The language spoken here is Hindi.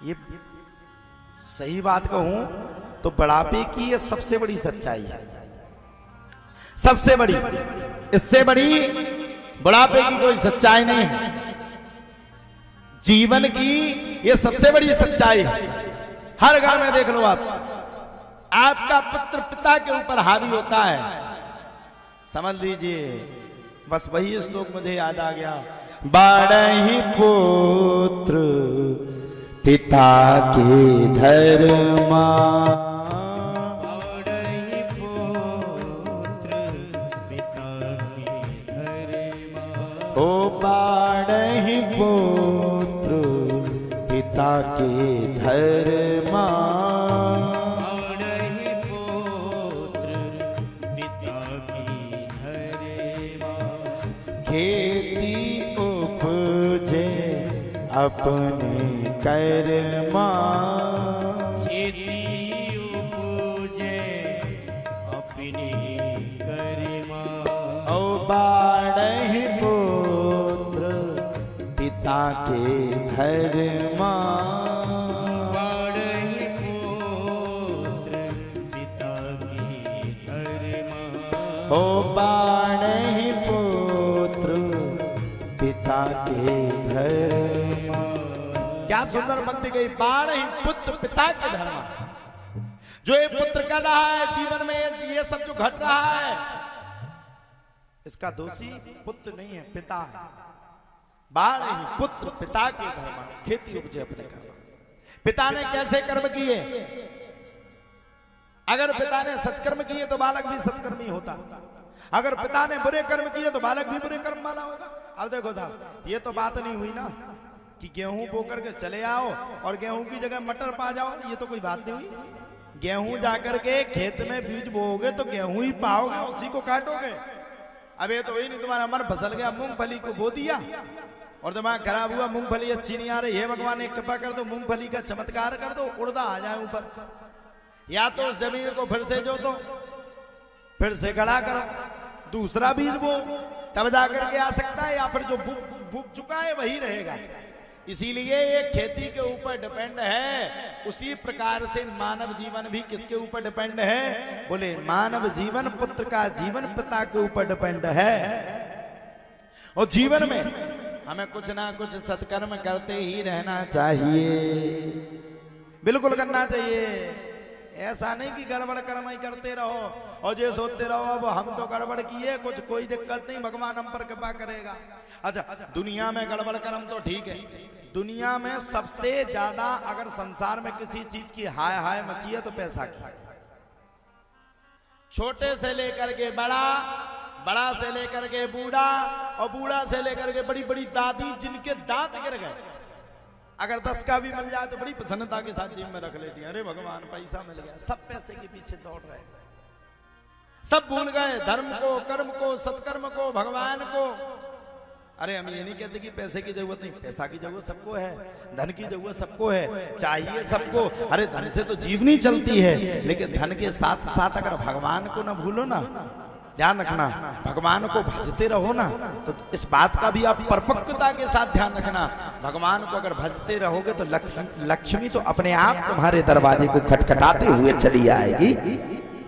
ये सही बात कहूं तो बुढ़ापे की ये सबसे बड़ी सच्चाई है, सबसे बड़ी। इससे बड़ी बुढ़ापे की कोई सच्चाई नहीं है। जीवन की ये सबसे बड़ी सच्चाई है। हर घर में देख लो आप, आपका पुत्र पिता के ऊपर हावी होता है, समझ लीजिए। बस वही श्लोक मुझे याद आ गया, बारही पुत्र पिता के धर्मा, बारही पुत्र पिता के धर्मा, ओ बारही पुत्र पिता के धर्मा, बारही पुत्र पिता की धर्मा, खेती उपजे अपने कर्मा, खेती उपजे अपनी कर्मा, ओ बारही पुत्र पिता के धर्मा, बारही पुत्र पिता की धर्मा, ओ बारही पुत्र पिता के धर्मा। क्या सुंदर पंक्ति गई, बारही पुत्र पिता के धर्मा। जो ये पुत्र कर रहा है जीवन में, ये सब जो घट रहा है, इसका दोषी पुत्र नहीं है, पिता है। बारही पुत्र पिता के धर्मा, खेती उपजे अपने कर्म। पिता ने कैसे कर्म किए? अगर पिता ने सत्कर्म किए तो बालक भी सत्कर्मी होता, अगर पिता ने बुरे कर्म किए तो बालक भी बुरे कर्म वाला होगा। अब देखो साहब, ये तो बात नहीं हुई ना कि गेहूं बो करके चले आओ और गेहूं की जगह मटर पा जाओ, ये तो कोई बात नहीं हुई। गेहूं जाकर के खेत में बीज बोओगे तो गेहूं ही पाओगे, उसी को काटोगे। अब ये तो वही नहीं, तुम्हारा मन फसल गया, मूंगफली को बो दिया और दिमाग खराब हुआ, मूंगफली अच्छी नहीं आ रही है, भगवान एक कृपा कर दो, मूंगफली का चमत्कार कर दो, उड़दा आ जाए ऊपर। या तो उस जमीन को फिर से जोतो, फिर से गड़ा करो, दूसरा बीज बो, तब जाकर के आ सकता है, या फिर जो बुक चुका है वही रहेगा। इसीलिए ये खेती के ऊपर डिपेंड है। उसी प्रकार से मानव जीवन भी किसके ऊपर डिपेंड है? बोले मानव जीवन पुत्र का जीवन पिता के ऊपर डिपेंड है। और जीवन में हमें कुछ ना कुछ सत्कर्म करते ही रहना चाहिए, बिल्कुल करना चाहिए। ऐसा नहीं कि गड़बड़ कर्म ही करते रहो और ये सोचते रहो अब हम तो गड़बड़ किए, कुछ कोई दिक्कत नहीं, भगवान हम पर कृपा करेगा। अच्छा, दुनिया में गड़बड़ कर्म तो ठीक है, दुनिया में सबसे ज्यादा अगर संसार में किसी चीज की हाय हाय मची है तो पैसा की। छोटे से लेकर के बड़ा, बड़ा से लेकर के बूढ़ा, और बूढ़ा से लेकर के बड़ी बड़ी दादी जिनके दांत गिर गए, अगर 10 का भी मिल जाए तो बड़ी प्रसन्नता के साथ जेब में रख लेती है, अरे भगवान पैसा मिल गया। सब पैसे के पीछे दौड़ रहे, सब भूल गए धर्म को, कर्म को, सत्कर्म को, भगवान को। अरे हम ये नहीं कहते कि पैसे की जरूरत नहीं, पैसा की जरूरत सबको है, धन की जरूरत सबको है, चाहिए सबको। अरे धन से तो जीवनी चलती है, लेकिन धन के साथ साथ अगर भगवान को ना भूलो ना, ध्यान रखना, भगवान को भजते रहो ना, तो इस बात का भी आप परिपक्वता के साथ ध्यान रखना। भगवान को अगर भजते रहोगे तो लक्ष्मी तो अपने आप तुम्हारे दरवाजे को खटखटाते हुए चली आएगी।